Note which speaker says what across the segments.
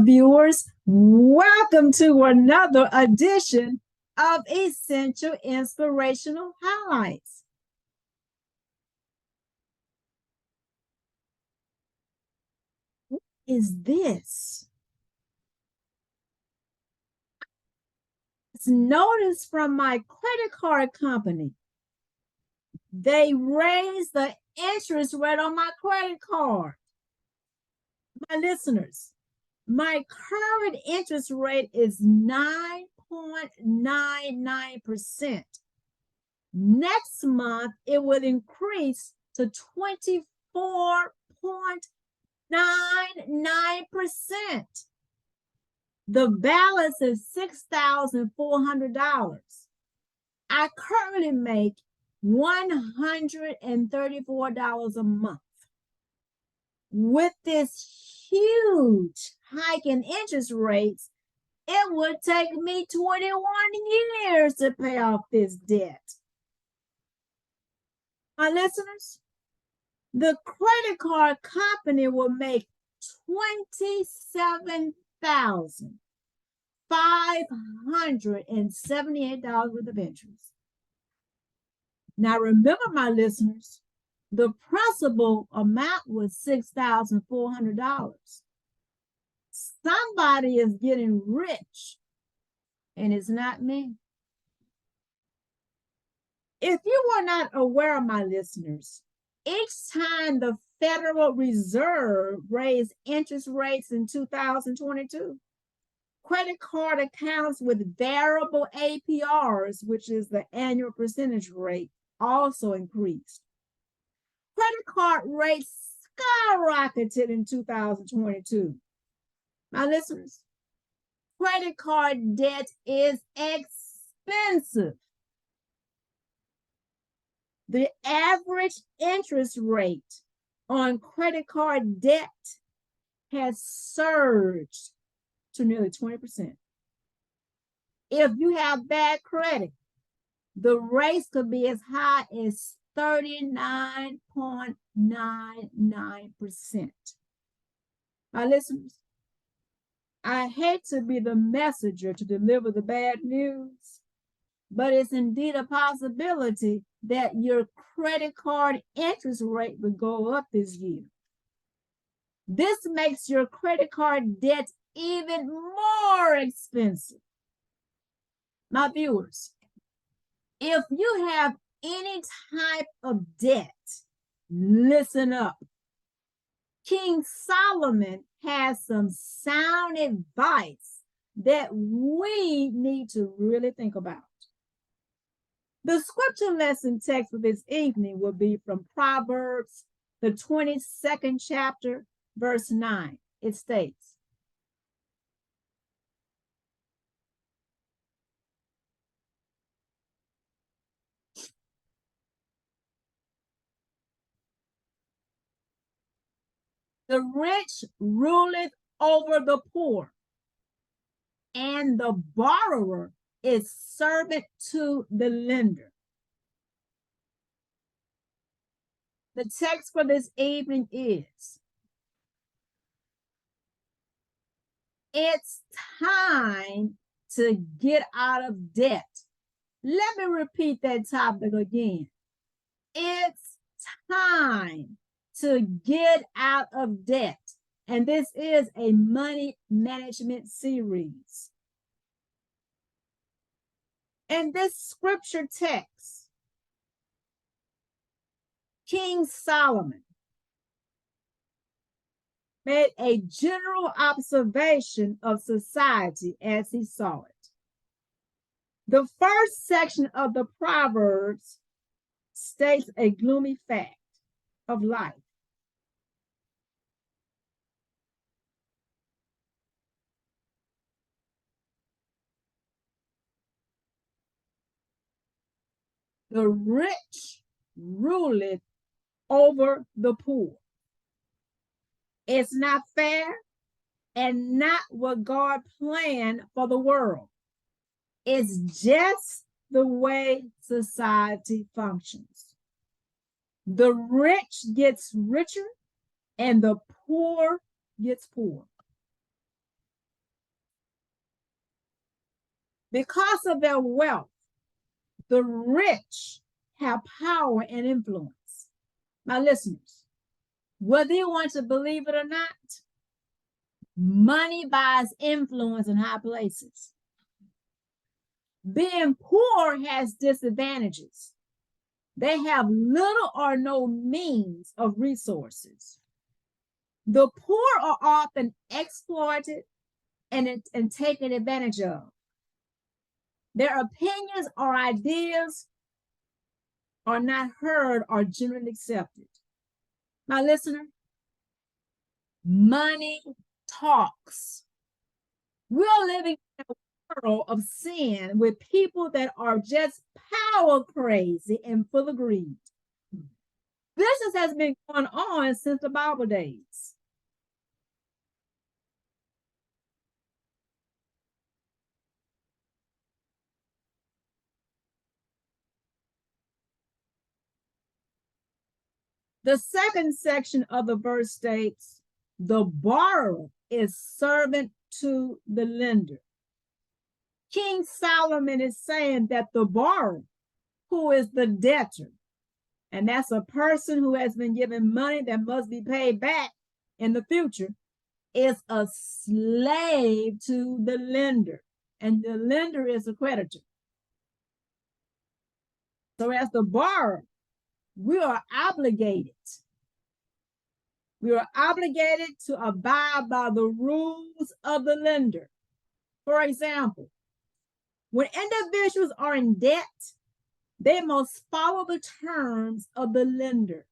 Speaker 1: Viewers, welcome to another edition of Essential Inspirational Highlights. What is this? It's notice from my credit card company. They raised the interest rate on my credit card. My listeners, my current interest rate is 9.99%. Next month, it will increase to 24.99%. The balance is $6,400. I currently make $134 a month. With this huge hike in interest rates, it would take me 21 years to pay off this debt. My listeners, the credit card company will make $27,578 worth of interest. Now, remember, my listeners, the principal amount was $6,400. Somebody is getting rich, and it's not me. If you were not aware, my listeners, each time the Federal Reserve raised interest rates in 2022, credit card accounts with variable APRs, which is the annual percentage rate, also increased. Credit card rates skyrocketed in 2022. My listeners, credit card debt is expensive. The average interest rate on credit card debt has surged to nearly 20%. If you have bad credit, the rates could be as high as 39.99%. My listeners, I hate to be the messenger to deliver the bad news, but it's indeed a possibility that your credit card interest rate will go up this year. This makes your credit card debt even more expensive. My viewers, if you have any type of debt, listen up. King Solomon has some sound advice that we need to really think about. The scripture lesson text for this evening will be from Proverbs, the 22nd chapter, verse 9. It states, "The rich ruleth over the poor, and the borrower is servant to the lender." The text for this evening is, it's time to get out of debt. Let me repeat that topic again. It's time to get out of debt. And this is a money management series. In this scripture text, King Solomon made a general observation of society as he saw it. The first section of the Proverbs states a gloomy fact of life. The rich ruleth over the poor. It's not fair and not what God planned for the world. It's just the way society functions. The rich gets richer and the poor gets poor. Because of their wealth, the rich have power and influence. My listeners, whether you want to believe it or not, money buys influence in high places. Being poor has disadvantages. They have little or no means of resources. The poor are often exploited and taken advantage of. Their opinions or ideas are not heard or generally accepted. My listener, money talks. We're living in a world of sin with people that are just power crazy and full of greed. This has been going on since the Bible days. The second section of the verse states, the borrower is servant to the lender. King Solomon is saying that the borrower, who is the debtor, and that's a person who has been given money that must be paid back in the future, is a slave to the lender, and the lender is a creditor. So as the borrower, we are obligated. We are obligated to abide by the rules of the lender. For example, when individuals are in debt, they must follow the terms of the lender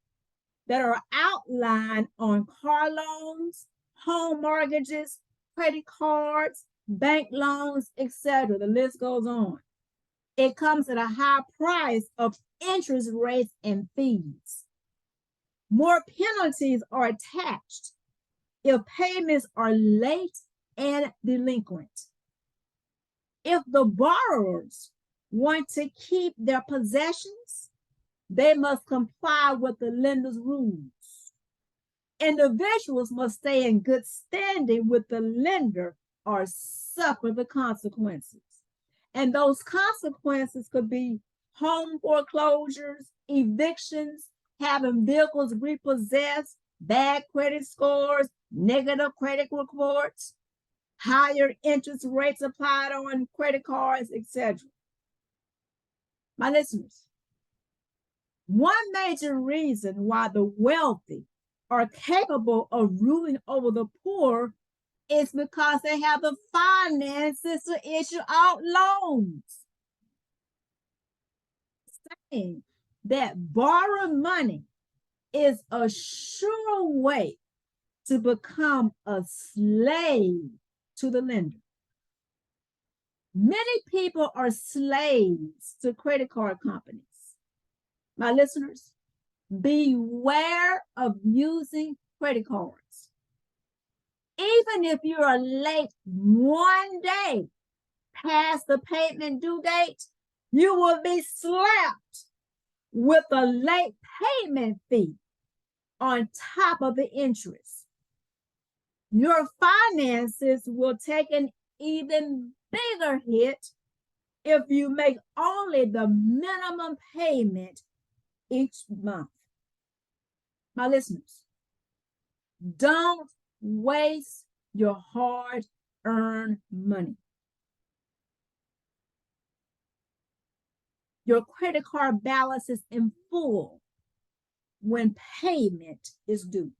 Speaker 1: that are outlined on car loans, home mortgages, credit cards, bank loans, etc. The list goes on. It comes at a high price of interest rates and fees. More penalties are attached if payments are late and delinquent. If the borrowers want to keep their possessions, they must comply with the lender's rules. Individuals must stay in good standing with the lender or suffer the consequences. And those consequences could be home foreclosures, evictions, having vehicles repossessed, bad credit scores, negative credit reports, higher interest rates applied on credit cards, etc. My listeners, one major reason why the wealthy are capable of ruling over the poor is because they have the finances to issue out loans. Saying that borrowing money is a sure way to become a slave to the lender. Many people are slaves to credit card companies. My listeners, beware of using credit cards. Even if you are late one day past the payment due date, you will be slapped with a late payment fee on top of the interest. Your finances will take an even bigger hit if you make only the minimum payment each month. My listeners, don't waste your hard-earned money. Your credit card balance is in full when payment is due.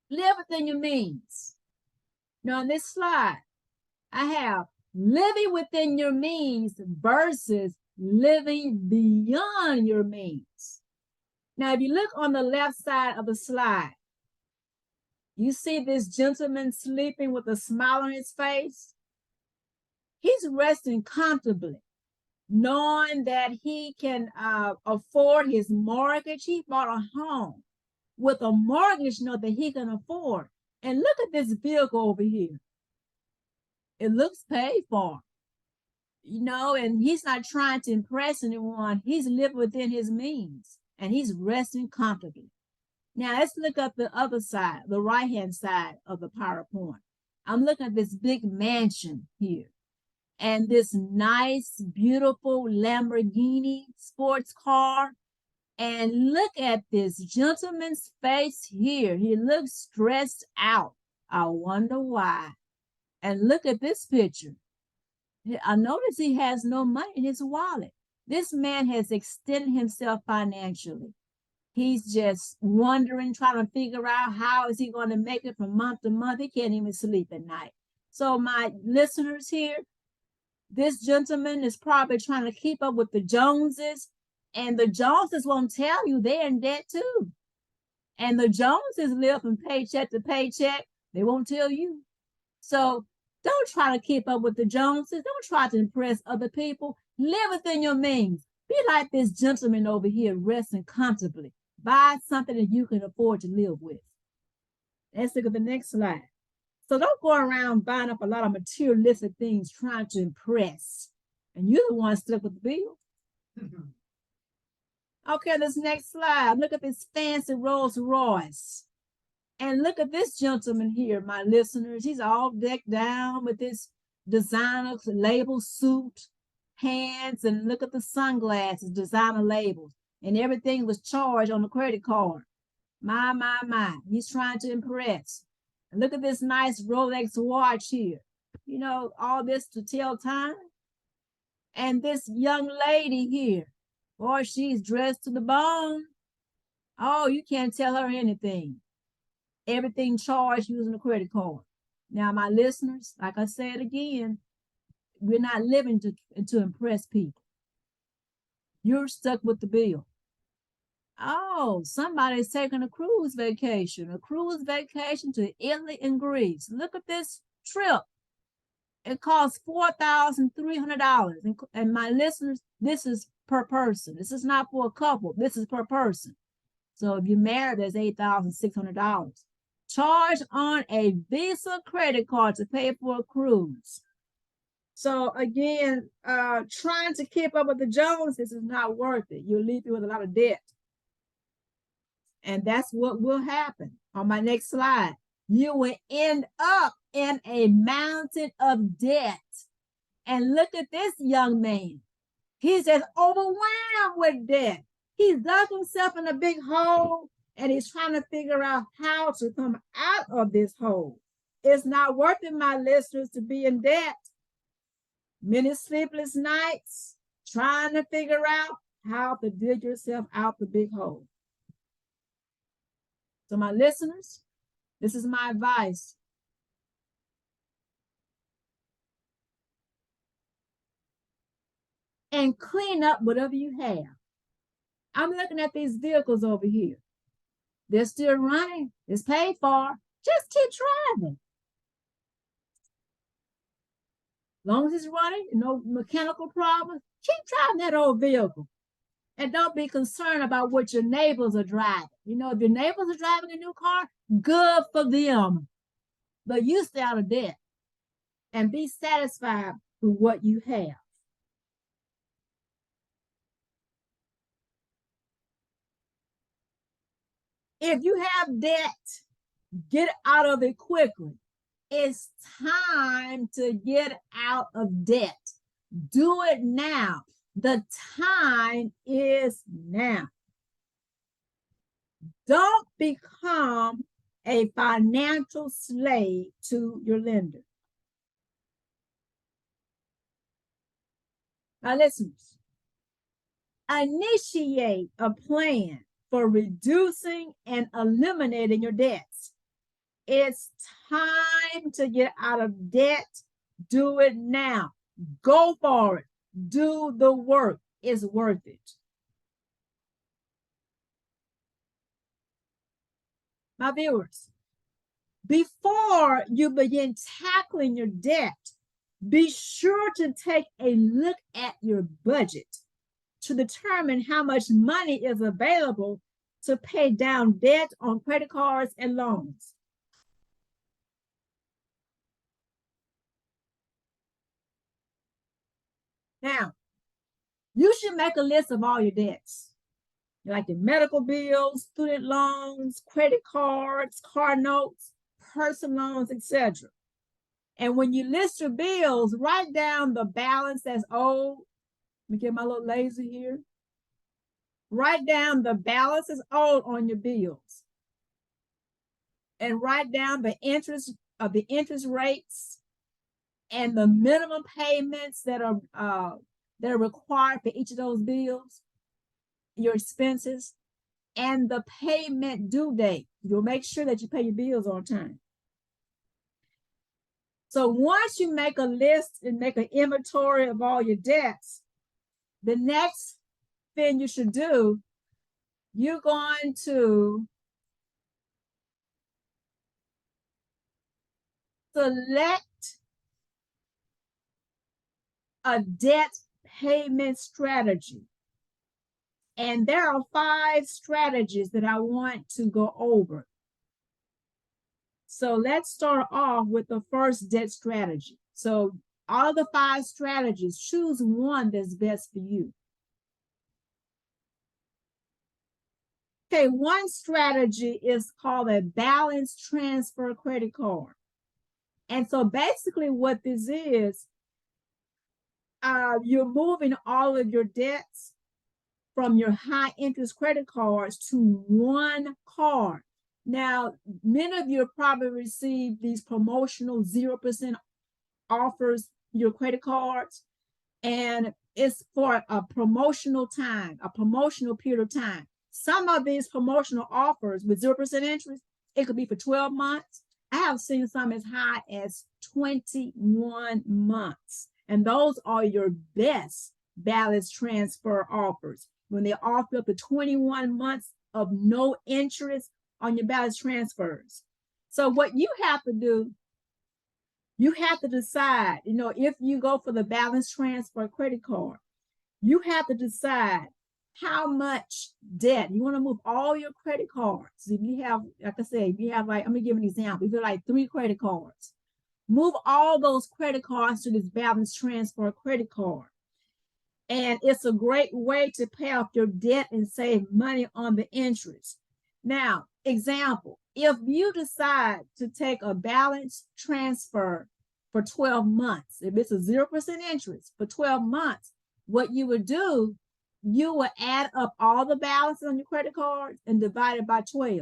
Speaker 1: Live within your means. Now, on this slide, I have living within your means versus living beyond your means. Now, if you look on the left side of the slide, you see this gentleman sleeping with a smile on his face. He's resting comfortably, knowing that he can afford his mortgage. He bought a home with a mortgage note that he can afford. And look at this vehicle over here. It looks paid for. and he's not trying to impress anyone. He's living within his means and he's resting comfortably. Now let's look at the other side, the right-hand side of the PowerPoint. I'm looking at this big mansion here and this nice, beautiful Lamborghini sports car. And look at this gentleman's face here. He looks stressed out. I wonder why. And look at this picture. I notice he has no money in his wallet. This man has extended himself financially. He's just wondering, trying to figure out how is he going to make it from month to month. He can't even sleep at night. So my listeners here, this gentleman is probably trying to keep up with the Joneses, and the Joneses won't tell you they're in debt too. And the Joneses live from paycheck to paycheck. They won't tell you. So don't try to keep up with the Joneses. Don't try to impress other people. Live within your means. Be like this gentleman over here, resting comfortably. Buy something that you can afford to live with. Let's look at the next slide. So don't go around buying up a lot of materialistic things trying to impress. And you're the one stuck with the bill. Okay, this next slide. Look at this fancy Rolls Royce. And look at this gentleman here, my listeners. He's all decked down with this designer label suit, pants, and look at the sunglasses, designer labels. And everything was charged on the credit card. My. He's trying to impress. And look at this nice Rolex watch here. All this to tell time. And this young lady here, boy, she's dressed to the bone. Oh, you can't tell her anything. Everything charged using a credit card. Now, my listeners, like I said again, we're not living to impress people. You're stuck with the bill. Oh, somebody's taking a cruise vacation to Italy and Greece. Look at this trip. It costs $4,300. And my listeners, this is per person. This is not for a couple. This is per person. So if you're married, there's $8,600. Charge on a Visa credit card to pay for a cruise. So again, trying to keep up with the Joneses is not worth it. You'll leave you with a lot of debt. And that's what will happen. On my next slide, you will end up in a mountain of debt. And look at this young man. He's just overwhelmed with debt. He's dug himself in a big hole and he's trying to figure out how to come out of this hole. It's not worth it, my listeners, to be in debt. Many sleepless nights trying to figure out how to dig yourself out the big hole. So my listeners, this is my advice. And clean up whatever you have. I'm looking at these vehicles over here. They're still running. It's paid for. Just keep driving. As long as it's running, no mechanical problems, keep driving that old vehicle. And don't be concerned about what your neighbors are driving. If your neighbors are driving a new car, good for them. But you stay out of debt and be satisfied with what you have. If you have debt, get out of it quickly. It's time to get out of debt. Do it now. The time is now. Don't become a financial slave to your lender. Now, listeners, initiate a plan for reducing and eliminating your debts. It's time to get out of debt. Do it now. Go for it. Do the work. It's worth it. My viewers, before you begin tackling your debt, be sure to take a look at your budget to determine how much money is available to pay down debt on credit cards and loans. Now, you should make a list of all your debts, like your medical bills, student loans, credit cards, car notes, personal loans, etc. And when you list your bills, write down the balance that's owed. Let me get my little laser here. Write down the balance that's owed on your bills. And write down the interest rates and the minimum payments that are required for each of those bills, your expenses, and the payment due date. You'll make sure that you pay your bills on time. So once you make a list and make an inventory of all your debts, the next thing you should do, you're going to select a debt payment strategy. And there are 5 strategies that I want to go over. So let's start off with the first debt strategy. So out of the 5 strategies, choose one that's best for you. Okay, one strategy is called a balance transfer credit card. And so basically what this is, you're moving all of your debts from your high interest credit cards to one card. Now, many of you have probably received these promotional 0% offers, your credit cards, and it's for a promotional time, a promotional period of time. Some of these promotional offers with 0% interest, it could be for 12 months. I have seen some as high as 21 months. And those are your best balance transfer offers. When they offer up to 21 months of no interest on your balance transfers. So what you have to do, you have to decide, if you go for the balance transfer credit card, you have to decide how much debt. You want to move all your credit cards. If you have, like I said, if you have I'm going to give an example. If you have like 3 credit cards, move all those credit cards to this balance transfer credit card. And it's a great way to pay off your debt and save money on the interest. Now, example, if you decide to take a balance transfer for 12 months, if it's a 0% interest for 12 months, what you would do, you would add up all the balances on your credit cards and divide it by 12.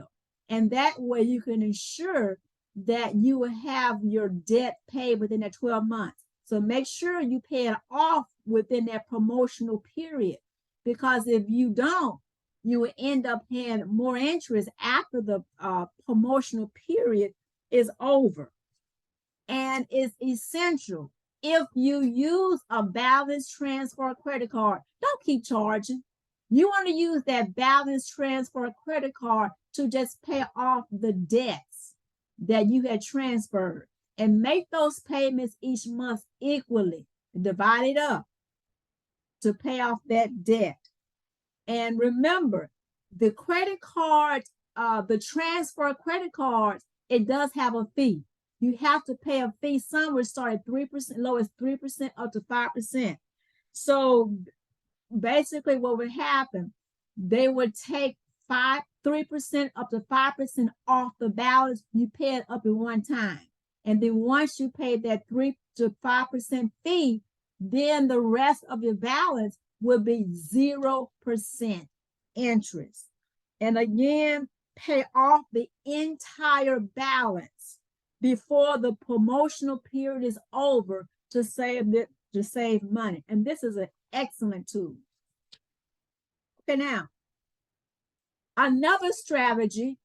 Speaker 1: And that way you can ensure that you will have your debt paid within that 12 months. So make sure you pay it off within that promotional period, because if you don't, you will end up paying more interest after the promotional period is over. And it's essential, if you use a balance transfer credit card, don't keep charging. You want to use that balance transfer credit card to just pay off the debts that you had transferred, and make those payments each month equally, divide it up to pay off that debt. And remember, the credit card, the transfer credit cards, it does have a fee. You have to pay a fee. Some will start at 3%, low as 3% up to 5%. So basically what would happen, they would take 3% up to 5% off the balance. You pay it up at one time. And then once you pay that 3 to 5% fee, then the rest of your balance will be 0% interest. And again, pay off the entire balance before the promotional period is over to save money. And this is an excellent tool. Okay, now, another strategy,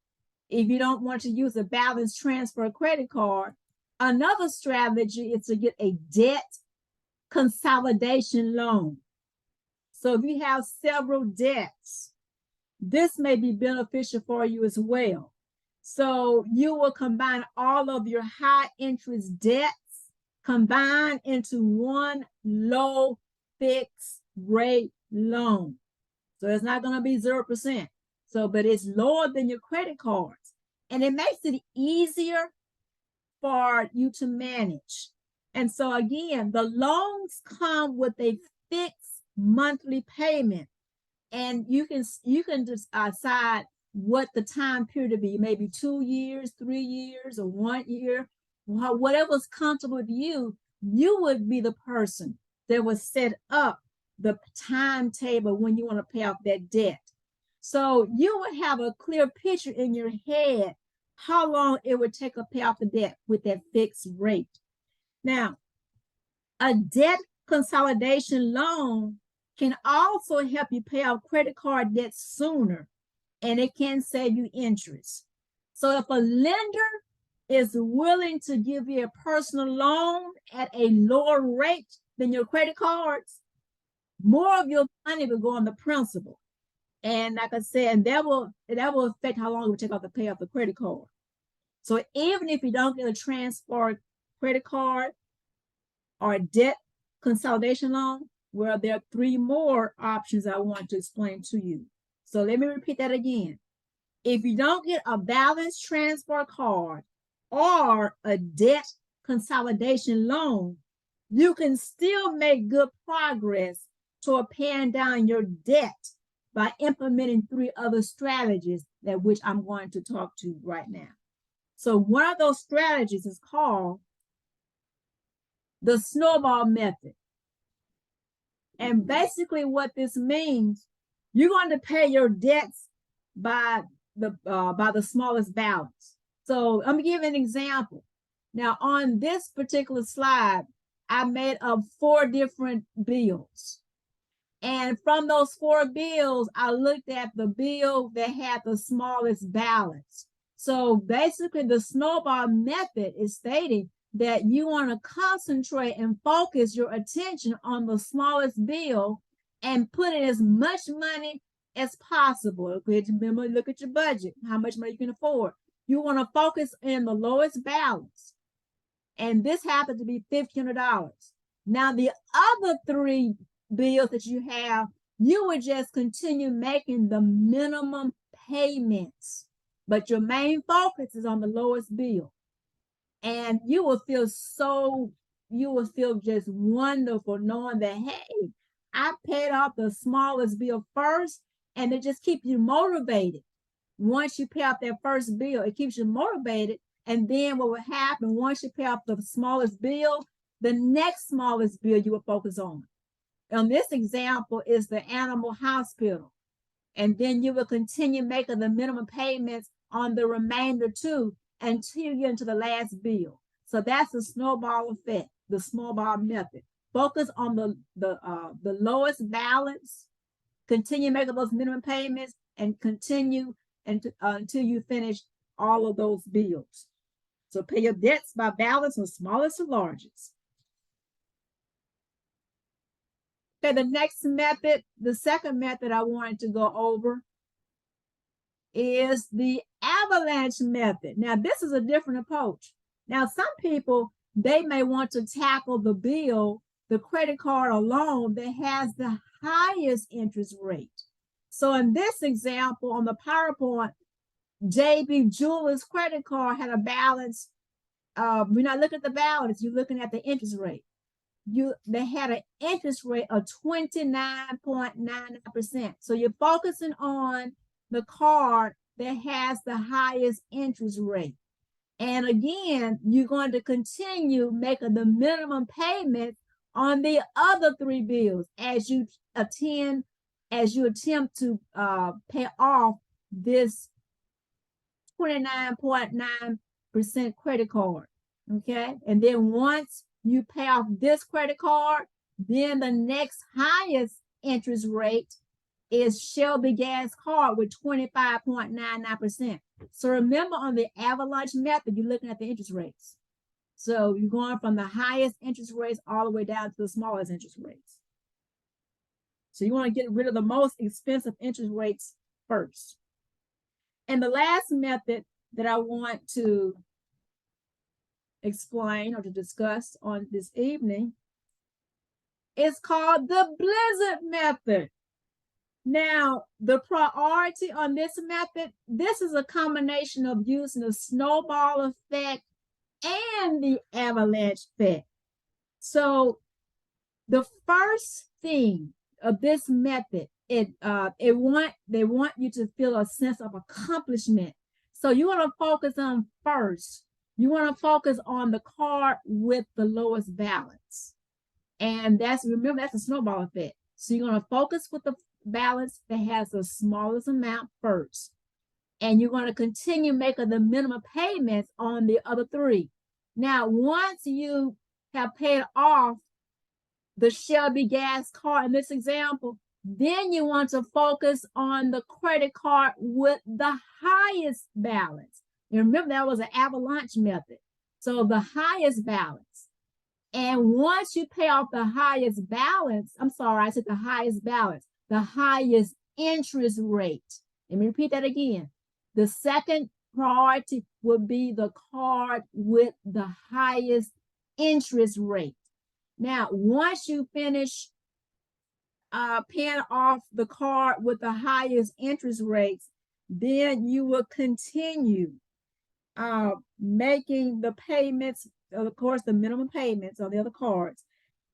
Speaker 1: if you don't want to use a balance transfer credit card, another strategy is to get a debt consolidation loan. So if you have several debts, this may be beneficial for you as well. So you will combine all of your high interest debts, combine into one low fixed rate loan. So it's not going to be 0%. So, but it's lower than your credit cards. And it makes it easier for you to manage. And so again, the loans come with a fixed monthly payment, and you can decide what the time period to be, maybe 2 years, 3 years, or 1 year, whatever's comfortable with you. You would be the person that would set up the timetable when you want to pay off that debt. So you would have a clear picture in your head how long it would take to pay off the debt with that fixed rate. Now, a debt consolidation loan can also help you pay off credit card debt sooner, and it can save you interest. So if a lender is willing to give you a personal loan at a lower rate than your credit cards, more of your money will go on the principal. And like I said, and that will affect how long it will take to pay off the credit card. So even if you don't get a transfer credit card or a debt consolidation loan, well, there are 3 more options I want to explain to you. So let me repeat that again. If you don't get a balance transfer card or a debt consolidation loan, you can still make good progress toward paying down your debt by implementing 3 other strategies that which I'm going to talk to right now. So one of those strategies is called the Snowball Method. And basically what this means, you're going to pay your debts by the smallest balance. So I'm going to give an example. Now on this particular slide, I made up 4 different bills. And from those 4 bills, I looked at the bill that had the smallest balance. So basically the Snowball Method is stating that you want to concentrate and focus your attention on the smallest bill and put in as much money as possible. Remember, look at your budget, how much money you can afford. You want to focus in the lowest balance. And this happened to be $1,500. Now, the other 3 bills that you have, you would just continue making the minimum payments, but your main focus is on the lowest bill. And you will feel just wonderful knowing that, hey, I paid off the smallest bill first, and it just keeps you motivated. Once you pay off that first bill, it keeps you motivated. And then what will happen, once you pay off the smallest bill, the next smallest bill you will focus on. On this example is the animal hospital. And then you will continue making the minimum payments on the remainder too until you get into the last bill. So that's the snowball effect, the snowball method. Focus on the lowest balance, continue making those minimum payments, and continue until you finish all of those bills. So pay your debts by balance from smallest to largest. Okay, the next method, the second method I wanted to go over is the Avalanche Method. Now, this is a different approach. Now, some people, they may want to tackle the bill, the credit card or loan that has the highest interest rate. So in this example on the PowerPoint, JB Jewelers credit card had a balance. We're not looking at the balance, you're looking at the interest rate. They had an interest rate of 29.99%. So you're focusing on the card that has the highest interest rate. And again, you're going to continue making the minimum payment on the other 3 bills as you attempt to pay off this 29.9% credit card. Okay, and then once you pay off this credit card, then the next highest interest rate is Shelby Gas card with 25.99%. So remember, on the Avalanche Method, you're looking at the interest rates. So you're going from the highest interest rates all the way down to the smallest interest rates. So you want to get rid of the most expensive interest rates first. And the last method that I want to explain or to discuss on this evening is called the Blizzard Method. Now, the priority on this method, this is a combination of using the snowball effect and the avalanche effect. So The first thing of this method, they want you to feel a sense of accomplishment. So you want to focus on first. You want to focus on the card with the lowest balance, and remember that's a snowball effect. So you're going to focus with the balance that has the smallest amount first, and you're going to continue making the minimum payments on the other three. Now, once you have paid off the Shelby gas card in this example, then you want to focus on the credit card with the highest balance. And remember, that was an Avalanche method. So the highest balance. And once you pay off the highest balance, I'm sorry, I said the highest balance, the highest interest rate. Let me repeat that again. The second priority would be the card with the highest interest rate. Now, once you finish paying off the card with the highest interest rates, then you will continue making the payments, of course, the minimum payments on the other cards.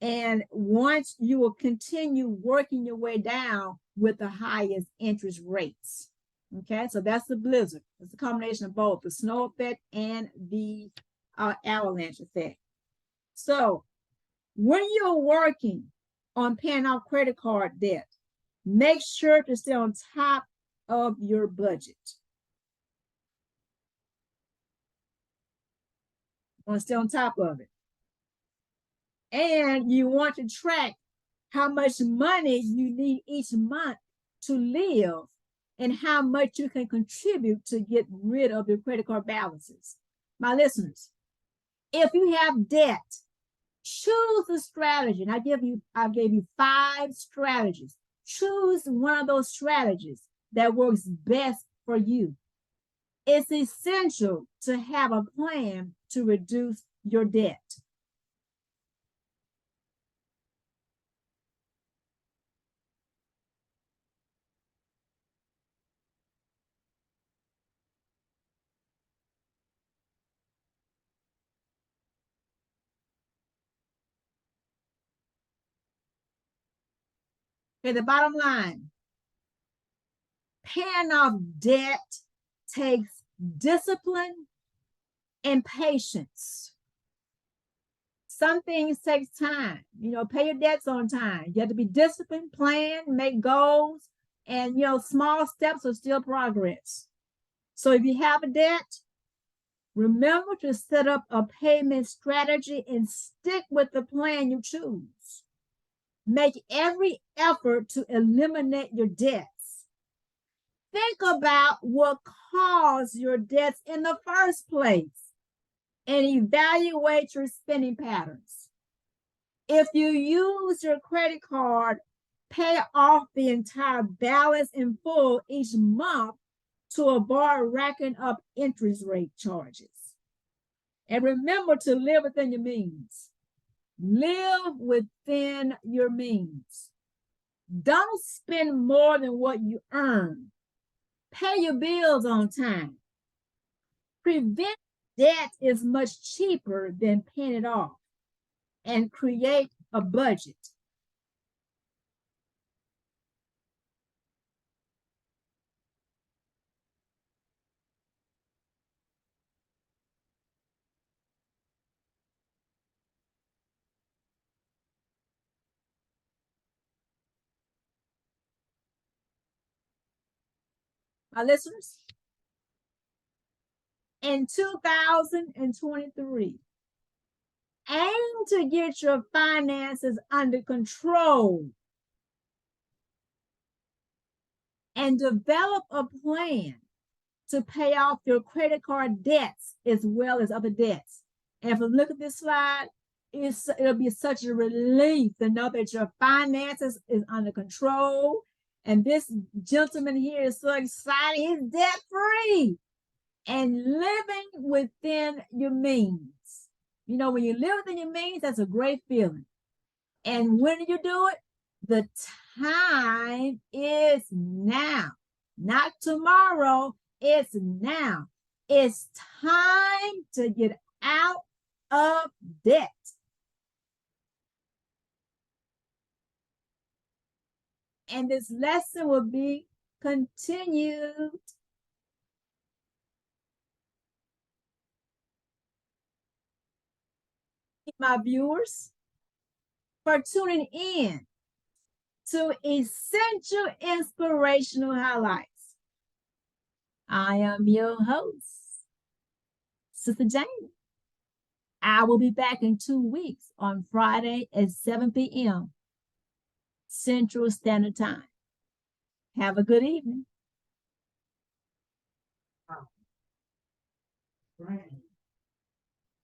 Speaker 1: And once you will continue working your way down with the highest interest rates. Okay, so that's the blizzard. It's a combination of both the snow effect and the avalanche effect. So when you're working on paying off credit card debt, make sure to stay on top of your budget. Want to stay on top of it. And you want to track how much money you need each month to live and how much you can contribute to get rid of your credit card balances. My listeners, if you have debt, choose a strategy. And I gave you 5 strategies. Choose one of those strategies that works best for you. It's essential to have a plan to reduce your debt. Okay, the bottom line, paying off debt takes discipline and patience. Some things take time. Pay your debts on time. You have to be disciplined, plan, make goals, and small steps are still progress. So if you have a debt, remember to set up a payment strategy and stick with the plan you choose. Make every effort to eliminate your debts. Think about what caused your debts in the first place and evaluate your spending patterns. If you use your credit card, pay off the entire balance in full each month to avoid racking up interest rate charges. And remember to live within your means. Live within your means. Don't spend more than what you earn. Pay your bills on time. Prevent debt is much cheaper than paying it off. And create a budget. My listeners, in 2023, aim to get your finances under control and develop a plan to pay off your credit card debts as well as other debts. And if you look at this slide, it'll be such a relief to know that your finances is under control. And this gentleman here is so excited. He's debt free and living within your means. When you live within your means, that's a great feeling. And when do you do it? The time is now, not tomorrow. It's now. It's time to get out of debt. and this lesson will be continued. My viewers, for tuning in to Essential Inspirational Highlights. I am your host, Sister Jane. I will be back in 2 weeks on Friday at 7 p.m. Central Standard Time. Have a good evening.